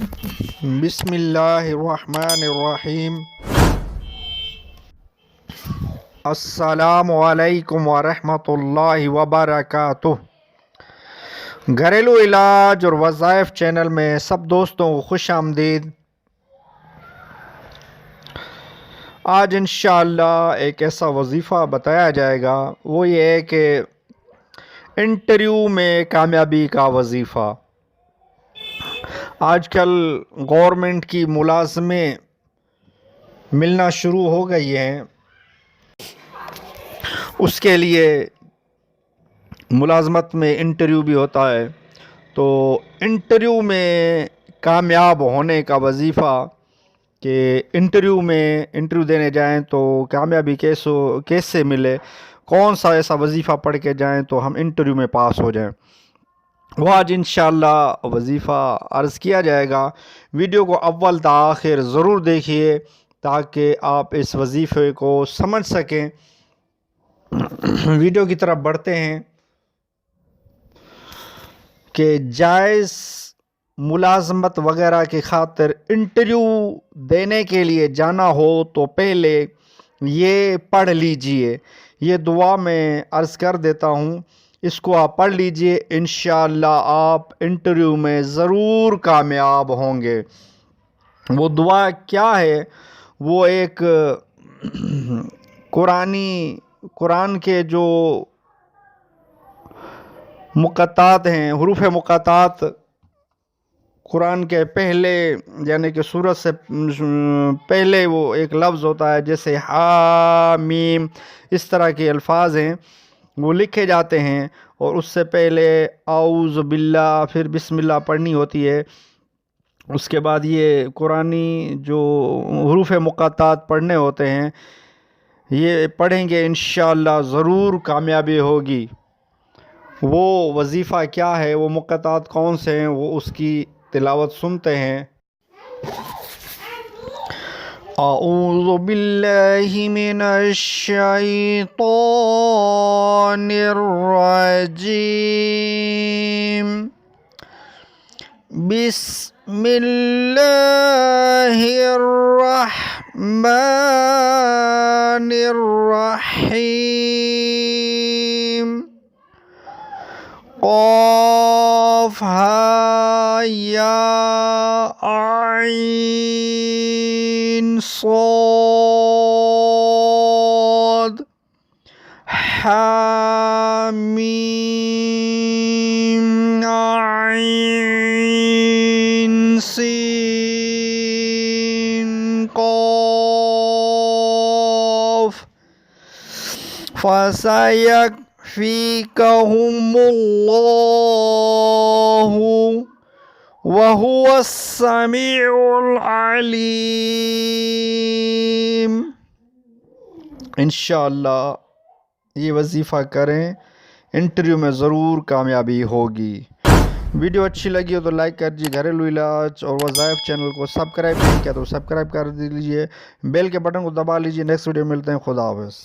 بسم اللہ الرحمن الرحیم۔ السلام علیکم ورحمۃ اللہ وبرکاتہ۔ گھریلو علاج اور وظائف چینل میں سب دوستوں کو خوش آمدید۔ آج انشاءاللہ ایک ایسا وظیفہ بتایا جائے گا، وہ یہ ہے کہ انٹرویو میں کامیابی کا وظیفہ۔ آج کل گورنمنٹ کی ملازمیں ملنا شروع ہو گئی ہیں، اس کے لیے ملازمت میں انٹرویو بھی ہوتا ہے، تو انٹرویو میں کامیاب ہونے کا وظیفہ کہ انٹرویو دینے جائیں تو کامیابی کیسے ملے، کون سا ایسا وظیفہ پڑھ کے جائیں تو ہم انٹرویو میں پاس ہو جائیں، وہ آج انشاءاللہ وظیفہ عرض کیا جائے گا۔ ویڈیو کو اول تا آخر ضرور دیکھیے تاکہ آپ اس وظیفے کو سمجھ سکیں۔ ویڈیو کی طرف بڑھتے ہیں کہ جائز ملازمت وغیرہ کی خاطر انٹرویو دینے کے لیے جانا ہو تو پہلے یہ پڑھ لیجئے، یہ دعا میں عرض کر دیتا ہوں، اس کو آپ پڑھ لیجئے، انشاءاللہ آپ انٹرویو میں ضرور کامیاب ہوں گے۔ وہ دعا کیا ہے؟ وہ ایک قرآن کے جو مقطعات ہیں، حروف مقطعات، قرآن کے پہلے یعنی کہ سورت سے پہلے وہ ایک لفظ ہوتا ہے، جیسے حامیم، اس طرح کے الفاظ ہیں، وہ لکھے جاتے ہیں، اور اس سے پہلے اعوذ باللہ پھر بسم اللہ پڑھنی ہوتی ہے۔ اس کے بعد یہ قرآنی جو حروف مقطعات پڑھنے ہوتے ہیں، یہ پڑھیں گے انشاءاللہ ضرور کامیابی ہوگی۔ وہ وظیفہ کیا ہے، وہ مقطعات کون سے ہیں، وہ اس کی تلاوت سنتے ہیں۔ اعوذ باللہ من الشیطان الرجیم، بسم اللہ الرحمن الرحیم، قاف ہا یا عین صاد حامیم عین سین قاف، فَسَيَكْفِيكَهُمُ اللَّهُ وَهُوَ السَّمِيعُ الْعَلِيمُ۔ انشاءاللہ یہ وظیفہ کریں، انٹرویو میں ضرور کامیابی ہوگی۔ ویڈیو اچھی لگی ہو تو لائک کر دیجیے، گھریلو علاج اور وظائف چینل کو سبسکرائب نہیں کیا تو سبسکرائب کر دیجیے، بیل کے بٹن کو دبا لیجیے۔ نیکسٹ ویڈیو ملتے ہیں، خدا حافظ۔